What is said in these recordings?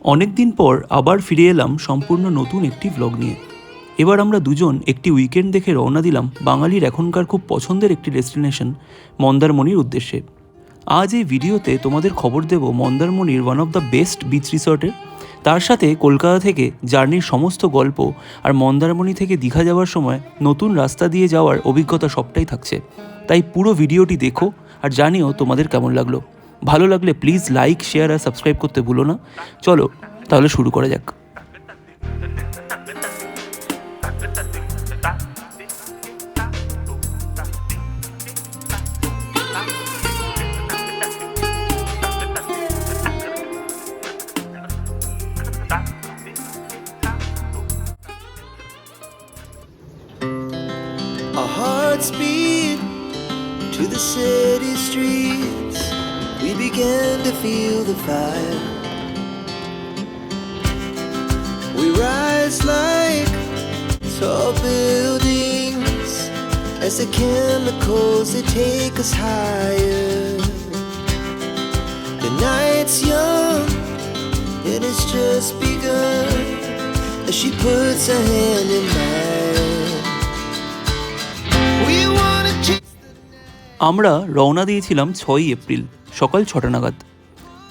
অনেক দিন পর আবার ফিরে এলাম সম্পূর্ণ নতুন একটি ব্লগ নিয়ে। এবার আমরা দুজন একটি উইকেন্ড দেখে রওনা দিলাম বাঙালির এখনকার খুব পছন্দের একটি ডেস্টিনেশন মন্দারমণির উদ্দেশ্যে। আজ এই ভিডিওতে তোমাদের খবর দেব মন্দারমণির one of the best beach রিসর্টের, তার সাথে কলকাতা থেকে জার্নির সমস্ত গল্প আর মন্দারমণি থেকে দীঘা যাওয়ার সময় নতুন রাস্তা দিয়ে যাওয়ার অভিজ্ঞতা সবটাই থাকছে। তাই পুরো ভিডিওটি দেখো আর জানিও তোমাদের কেমন লাগলো। ভালো লাগলে প্লিজ লাইক, শেয়ার আর সাবস্ক্রাইব করতে ভুলো না। চলো তাহলে শুরু করা যাক। Our hearts beat to the city streets. We began to feel the fire. We rise like tall buildings as the chemicals they take us higher. The night's young and it's just begun as she puts her hand in mine. আমরা রওনা দিয়েছিলাম 6ই April সকাল 6টা নাগাদ।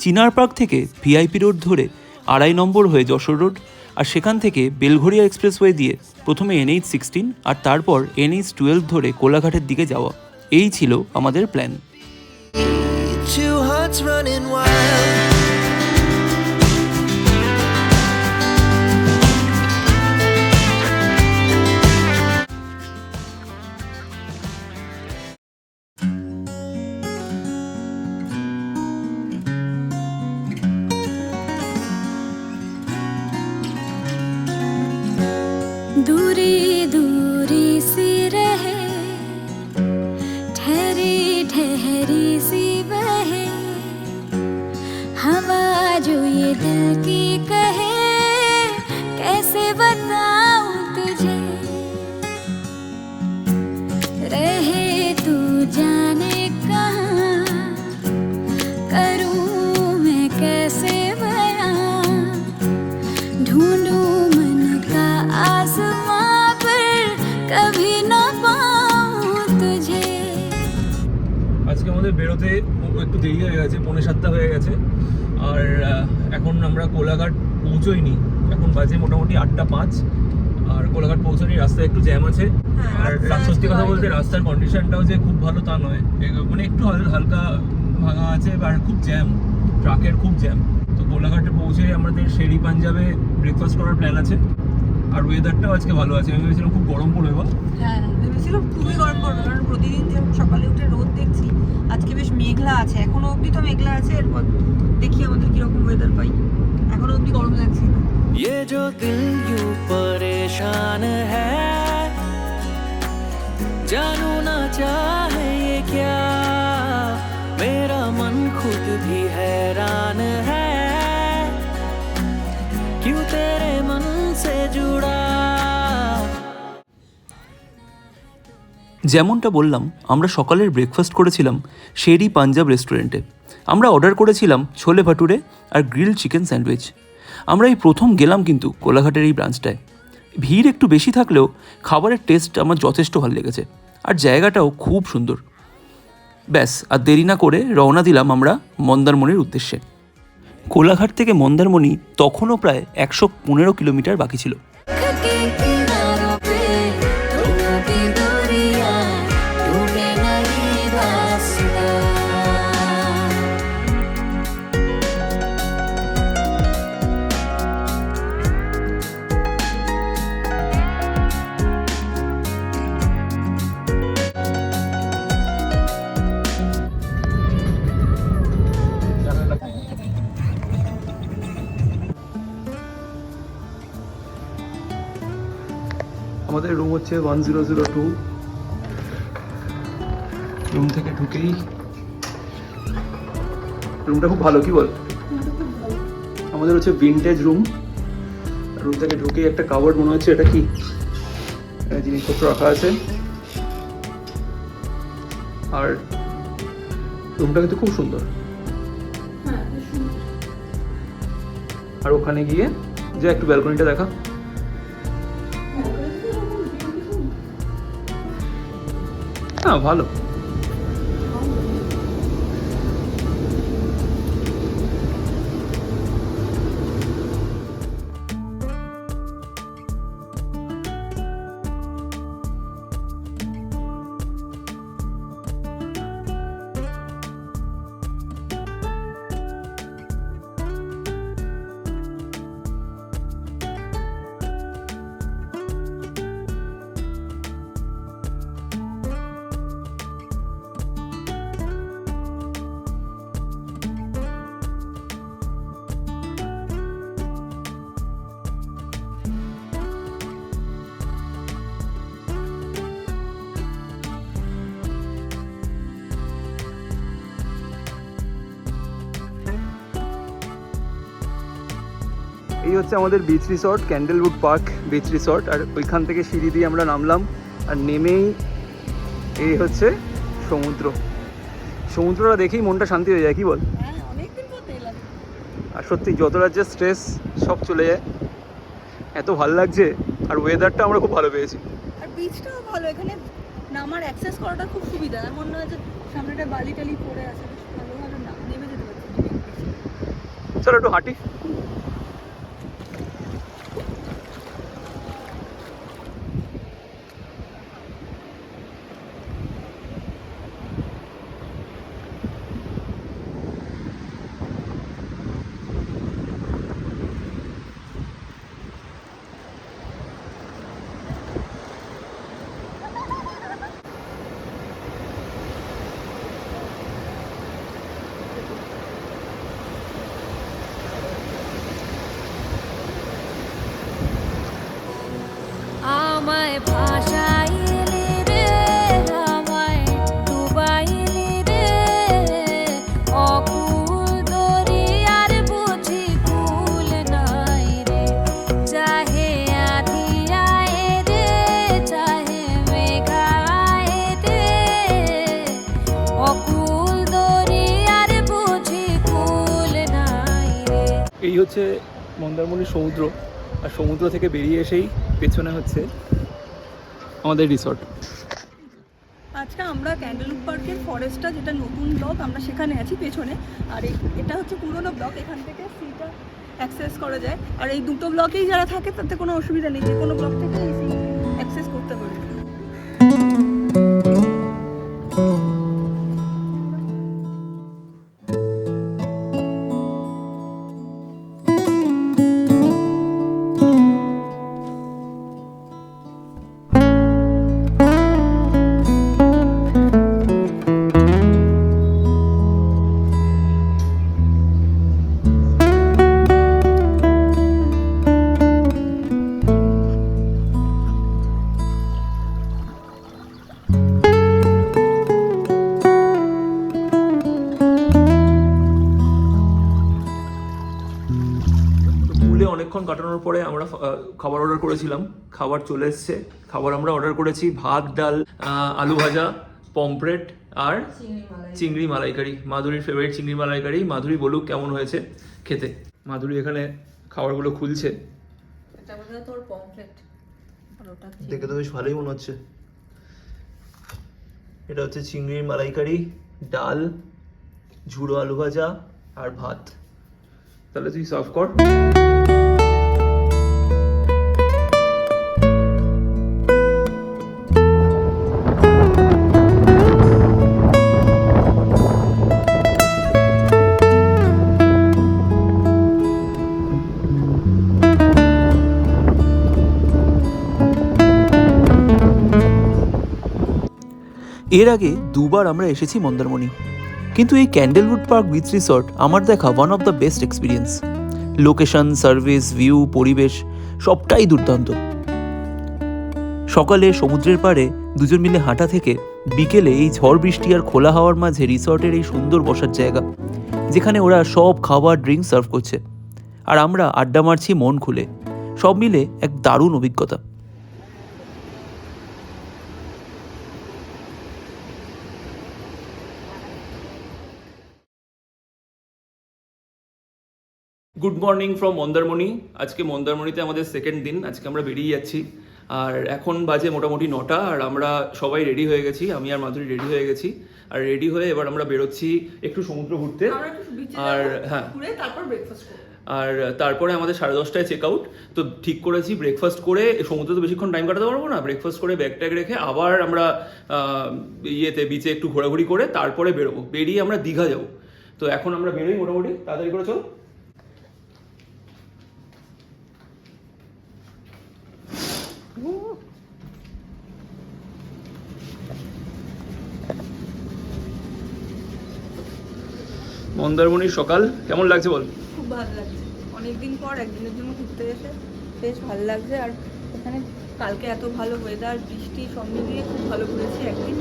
চিনার park থেকে VIP road ধরে 2.5 নম্বর হয়ে Jessore road, আর সেখান থেকে বেলঘরিয়া এক্সপ্রেসওয়ে দিয়ে প্রথমে NH-16 আর তারপর NH-12 ধরে কোলাঘাটের দিকে যাওয়া। এই ছিল আমাদের plan. Two hearts running wild. दूरी दूरी सी रहे, ठहरी ठहरी सी बहे हवा जो ये दिल की कहे, कैसे बताऊं तुझे, रहे तू जाने कहाँ, करूं मैं कैसे बयां, ढूंढूं मन का आसमां पर कभी ना पाऊं तुझे। আজকে আমাদের বেরোতে একটু দেরি হয়ে গেছে, 6:45 হয়ে গেছে। আর এখন আমরা কোলাঘাট পৌঁছোইনি, এখন বাজে মোটামুটি 8:05। আর কোলাঘাট পৌঁছানি রাস্তায় একটু জ্যাম আছে। আর সত্যি কথা বলতে রাস্তার কন্ডিশনটাও যে খুব ভালো তা নয়, মানে একটু হালকা ভাঙা আছে আর খুব জ্যাম, ট্রাকের খুব জ্যাম। তো কোলাঘাটে পৌঁছে আমাদের শেরি পাঞ্জাবে ব্রেকফাস্ট করার প্ল্যান আছে। আর ওয়েদারটাও আজকে ভালো আছে। আমি ভেবেছিলাম খুব গরম পড়বে বা হ্যাঁ, ভেবেছিলাম খুবই গরম পড়বে, কারণ প্রতিদিন যেমন সকালে উঠে রোদ দেখছি, আজকে বেশ মেঘলা আছে। এখনো অবধি তো মেঘলা আছে, এরপর দেখি আমাদের কিরকম ওয়েদার পাই। এখনো অবধি গরম লাগছে না। ये जो दिल यूं परेशान है, जानू ना चाहे ये क्या, मेरा मन खुद भी हैरान है, क्यों तेरे मन से जुड़ा। যেমনটা বললাম, আমরা সকালের ব্রেকফাস্ট করেছিলাম শেরি পাঞ্জাব রেস্টুরেন্টে। আমরা অর্ডার করেছিলাম ছোলে ভাটুরে আর গ্রিল চিকেন স্যান্ডউইচ। আমরা এই প্রথম গেলাম কিন্তু কোলাঘাটের এই ব্রাঞ্চটায়। ভিড় একটু বেশি থাকলেও খাবারের টেস্ট আমার যথেষ্ট ভালো লেগেছে, আর জায়গাটাও খুব সুন্দর। ব্যাস আর দেরি না করে রওনা দিলাম আমরা মন্দারমণির উদ্দেশ্যে। কোলাঘাট থেকে মন্দারমণি তখনও প্রায় 115 কিলোমিটার বাকি ছিল। के किनारों पे धोखों की दूरियां, ढूंढे नहीं रास्ता। আমাদের রুম হচ্ছে 1002। রুম থেকে ঢুকেই রুমটা খুব ভালো, কি বল? আমাদের হচ্ছে ভিনটেজ রুম। রুম থেকে ঢুকেই একটা কাভার্ড মনে হচ্ছে, এটা কি জিনিসপত্র রাখা আছে। আর রুমটা কিন্তু খুব সুন্দর। আর ওখানে গিয়ে যে একটু ব্যালকনিটা দেখা। হ্যাঁ ভালো। এই হচ্ছে আমাদের beach resort, Candlewood Park beach resort. আর ওইখান থেকে সিঁড়ি দিয়ে আমরা নামলাম, আর নেমেই এই হচ্ছে সমুদ্র। সমুদ্রটা দেখেই মনটা শান্তি হয়ে যায়, কি বল? হ্যাঁ, অনেকদিন পর এলাম। আর সত্যি যত রাজ্যের স্ট্রেস সব চলে যায়, এত ভালো লাগছে। আর ওয়েদারটা আমরা খুব ভালো পেয়েছি। আর বিচটাও ভালো, এখানে নামার অ্যাক্সেস করাটা খুব সুবিধা। এমন নয় যে সামনেটা বালি টালি পড়ে আছে, বেশ ভালোভাবে নেমে যেতে পারছি। চলো একটু হাঁটি। আমায় ভাসাইলি রে, আমায় ডুবাইলি রে, অকুল দরিয়ার বুঝি কুল নাই রে, চাহে আধি আয় রে, চাহে মেঘা আয় রে, অকুল দরিয়ার বুঝি কুল নাই রে। এই হচ্ছে মন্দারমণির সমুদ্র। আর সমুদ্র থেকে বেরিয়ে এসেই পেছনে হচ্ছে আমাদের রিসর্ট। আজকে আমরা ক্যান্ডেলউড পার্কের ফরেস্টটা, যেটা নতুন ব্লক, আমরা সেখানে আছি পেছনে। আর এটা হচ্ছে পুরোনো ব্লক, এখান থেকে সিটা অ্যাক্সেস করা যায়। আর এই দুটো ব্লকেই যারা থাকে তাতে কোনো অসুবিধা নেই, যে কোনো ব্লক থেকে এই সি অ্যাক্সেস করতে পারে। পুলে অনেকক্ষণ কাটানোর পরে আমরা খাবার অর্ডার করেছিলাম। খাবার চলে এসছে। খাবার আমরা অর্ডার করেছি ভাত, ডাল, আলু ভাজা, পমফ্রেট আর চিংড়ি মালাইকারি। মাধুরীর ফেভারিট চিংড়ি মালাইকারি। মাধুরী বলুক কেমন হয়েছে খেতে। মাধুরী এখানে খাবারগুলো খুলছে। এটা বোধহয় তোর পমফ্রেট, আর ওটা দেখে তো বেশ ভালোই মনে হচ্ছে। এটা হচ্ছে চিংড়ির মালাইকারি, ডাল, ঝুড়ো আলু ভাজা আর ভাত। তাহলে তুই সার্ভ কর। এর আগে দুবার আমরা এসেছি মন্দারমণি, কিন্তু এই ক্যান্ডেলউড পার্ক বিচ রিসর্ট আমার দেখা one of the best experience. Location, service, view, পরিবেশ সবটাই দুর্দান্ত। সকালে সমুদ্রের পাড়ে দুজন মিলে হাঁটা থেকে বিকেলে এই ঝড় বৃষ্টি আর খোলা হাওয়ার মাঝে রিসর্টের এই সুন্দর বসার জায়গা, যেখানে ওরা সব খাবার, ড্রিঙ্ক সার্ভ করছে, আর আমরা আড্ডা মারছি মন খুলে। সব মিলে এক দারুণ অভিজ্ঞতা। Good morning from Mandarmani. আজকে মন্দারমণিতে আমাদের সেকেন্ড দিন। আজকে আমরা বেরিয়ে যাচ্ছি, আর এখন বাজে মোটামুটি 9টা, আর আমরা সবাই রেডি হয়ে গেছি। আমি আর মাধুরী রেডি হয়ে গেছি, আর রেডি হয়ে এবার আমরা বেরোচ্ছি একটু সমুদ্র ঘুরতে। আর হ্যাঁ, তারপর ব্রেকফাস্ট করব। আর তারপরে আমাদের 10:30টায় চেক আউট। তো ঠিক করেছি ব্রেকফাস্ট করে, সমুদ্রে তো বেশিক্ষণ টাইম কাটাতে পারবো না, ব্রেকফাস্ট করে ব্যাগ ট্যাগ রেখে আবার আমরা বিচে একটু ঘোরাঘুরি করে তারপরে বেরোবো। বেরিয়ে আমরা দীঘা যাবো। তো এখন আমরা বেরোই মোটামুটি, তাড়াতাড়ি করে চলো। মন্দারমণির সকাল কেমন লাগছে বল? খুব ভালো লাগছে, অনেকদিন পর একদিনের জন্য ঘুরতে এসে বেশ ভালো লাগছে। আর এখানে কালকে এত ভালো ওয়েদার, বৃষ্টি সব মিলিয়ে খুব ভালো ঘুরেছি একদিন।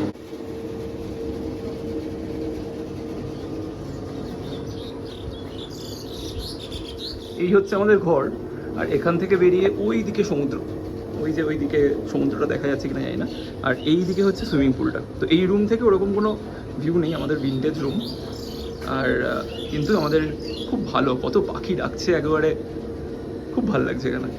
এই হচ্ছে আমাদের ঘর, আর এখান থেকে বেরিয়ে ওই দিকে সমুদ্র, ওই যে ওই দিকে সমুদ্রটা দেখা যাচ্ছে কিনা জানি না। আর এই দিকে হচ্ছে সুইমিং পুলটা। তো এই রুম থেকে ওরকম কোনো ভিউ নেই, আমাদের ভিন্টেজ রুম। আর কিন্তু আমাদের খুব ভালো, কত পাখি ডাকছে, একেবারে খুব ভালো লাগছে এখানে।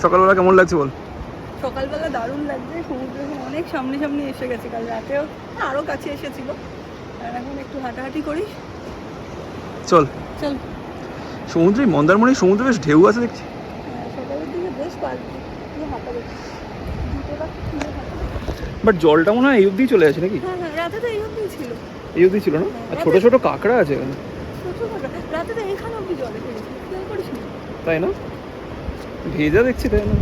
সকালবেলা কেমন লাগছে বল? সকালবেলা দারুণ লাগছে, সমুদ্র অনেক সামনে সামনে এসে গেছে। কাল রাতেও আরও কাছে এসেছিল, আর এখন একটু হাঁটাহাঁটি করি। চল চল। সমুদ্রে, মন্দারমণির সমুদ্রে বেশ ঢেউ আছে দেখছি। সকালের দিকে বেশ পাল্টি হাঁটা দেখছি, জুতোটা খুলে হাঁটা। বাট জলটা মনে হয় এই অবধি চলে আসে নাকি? হ্যাঁ হ্যাঁ, রাতে তো এই অবধি ছিল। এই অবধি ছিল না? আর ছোট ছোট কাঁকড়া আছে এখানে। রাতে তো এইখানে অবধি জলে ফেলেছি, খেয়াল করিস না? তাই না? ভেজা দেখছি, তাই না?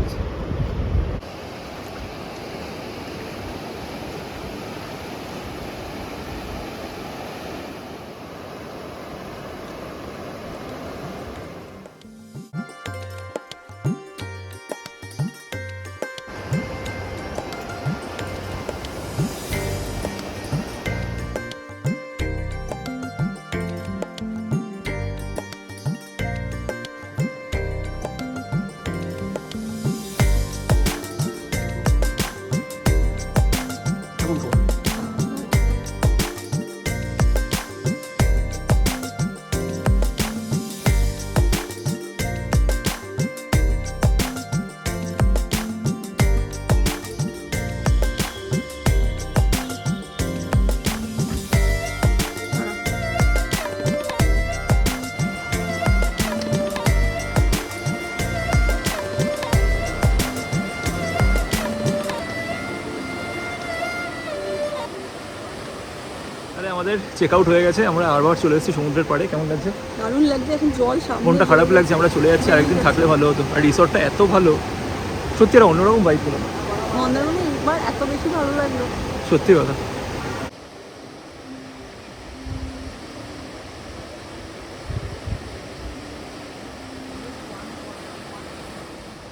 আমাদের চেক আউট হয়ে গেছে, আমরা আবার চলে এসেছি সমুদ্রের পাড়ে। কেমন লাগছে? দারুণ লাগছে, এখন জল সামনে। মনটা খারাপ লাগছে, আমরা চলে যাচ্ছি, আরেকদিন থাকলে ভালো হতো। আর রিসর্টটা এত ভালো, সত্যি একটা অন্যরকম ভাইব ছিল। মন্দারমণি একবার এত বেশি ভালো লাগলো, সত্যি কথা।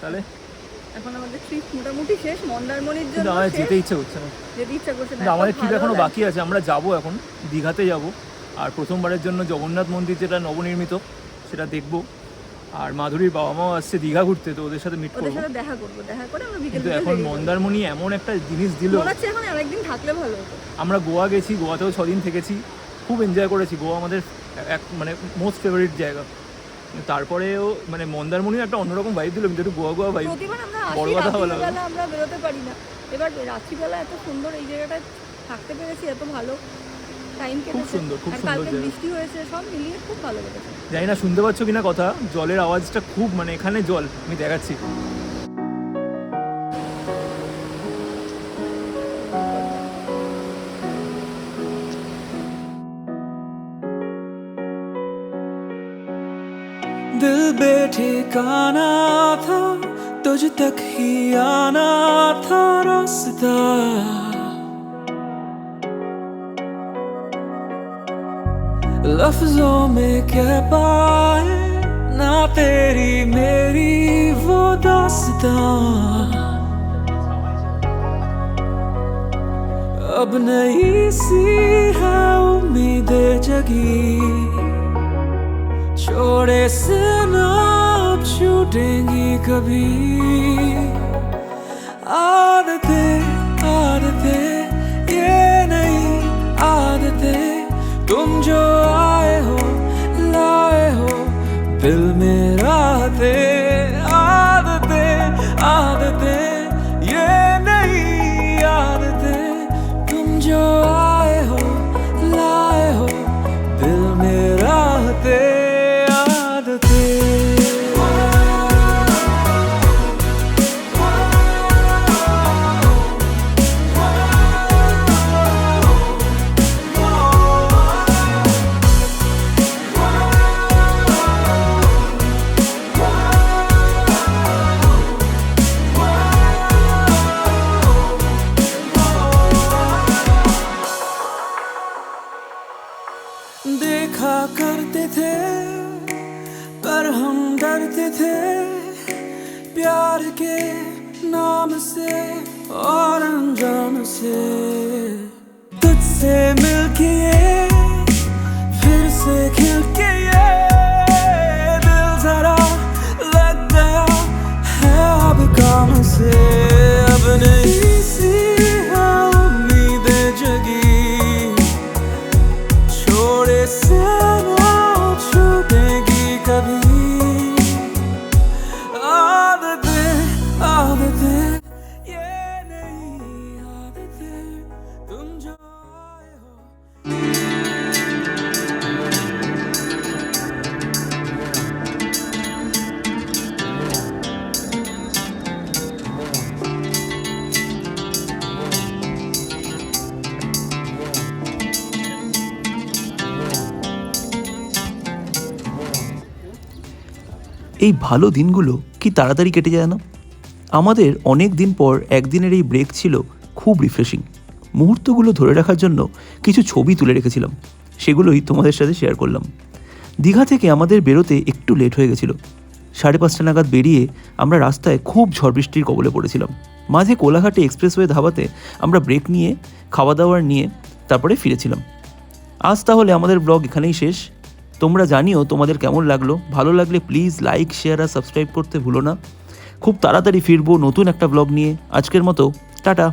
তাহলে এখন আমাদের ট্রিপ মোটামুটি শেষ। মন্দারমণির জন্য আমার শেষ। যেতে ইচ্ছে করছে না, যেতে ইচ্ছা করছে না। কিন্তু আমাদের এত ট্রিপ ভালো এখনো লাগছে। বাকি আছে। আমরা যাব এখন দীঘাতে যাব, আর প্রথমবারের জন্য জগন্নাথ মন্দির যেটা নবনির্মিত সেটা দেখব। আর মাধুরীর বাবা মাও আসছে দীঘা ঘুরতে, তো ওদের সাথে মিট ওদের করবো। সাথে দেখা করবো, দেখা করে আমরা বিকেল কিন্তু এখন মন্দারমণি এমন একটা জিনিস দিল, মনে হচ্ছে এখন আরেকদিন থাকলে ভালো হতো। আমরা গোয়া গেছি, গোয়াতেও 6 দিন থেকেছি, খুব এনজয় করেছি। গোয়া আমাদের এক মানে মোস্ট ফেভারিট জায়গা। কিন্তু তারপরেও মানে মন্দারমণিও একটা অন্যরকম ভাইব দিল, কিন্তু একটু গোয়া গোয়া ভাইব। প্রতিবার আমরা বড় আসি, কথা হলো। রাত্রিবেলা আমরা বেরোতে পারি না, এবার রাত্রিবেলা এত সুন্দর এই জায়গাটায় থাকতে পেরেছি, এত ভালো টাইম কেটেছে। সুন্দর, খুব আর সুন্দর কালকে জায়গা। বৃষ্টি হয়েছে, সব মিলিয়ে খুব ভালো লেগেছে। জানি না শুনতে পাচ্ছ কিনা কথা, জলের আওয়াজটা খুব মানে এখানে জল আমি দেখাচ্ছি। दिल बेठिकाना था, तुझ तक ही आना था रास्ता। लफ्जों में कह पाए ना तेरी मेरी वो दास्तां। अब नई सी है उम्मीदें जगी, छोड़े से ना अब छूटेंगी कभी। आदतें आदतें ये नहीं आदतें, तुम जो आए हो लाए हो दिल में राहतें। आदतें आदतें ये नहीं आदतें, तुम जो आए हो लाए हो दिल में राहतें। देखा करते थे पर हम डरते थे प्यार के नाम से और अंजाम से। तुझसे मिलके ये फिर से खिल के ये दिल जरा लग गया है अब काम से। अब नहीं सी है उम्मीदें जगी, छोड़े से ना छूटेगी कभी। आदतें आदतें ये नहीं आदतें, तुम जो आए हो। এই ভালো দিনগুলো কি তাড়াতাড়ি কেটে যায় না? আমাদের অনেক দিন পর একদিনের এই ব্রেক ছিল খুব রিফ্রেশিং। মুহূর্তগুলো ধরে রাখার জন্য কিছু ছবি তুলে রেখেছিলাম, সেগুলোই তোমাদের সাথে শেয়ার করলাম। দীঘা থেকে আমাদের বেরোতে একটু লেট হয়ে গেছিলো। 5:30 নাগাদ বেরিয়ে আমরা রাস্তায় খুব ঝড় বৃষ্টির কবলে পড়েছিলাম। মাঝে কোলাঘাটে এক্সপ্রেসওয়ে ধাবাতে আমরা ব্রেক নিয়ে খাওয়া দাওয়ার নিয়ে তারপরে ফিরেছিলাম। আজ তাহলে আমাদের ব্লগ এখানেই শেষ। তোমরা জানিও তোমাদের কেমন লাগলো। ভালো লাগলে প্লিজ লাইক শেয়ার আর সাবস্ক্রাইব করতে ভুলো না। খুব তাড়াতাড়ি ফিরবো নতুন একটা ব্লগ নিয়ে। আজকের মতো টাটা।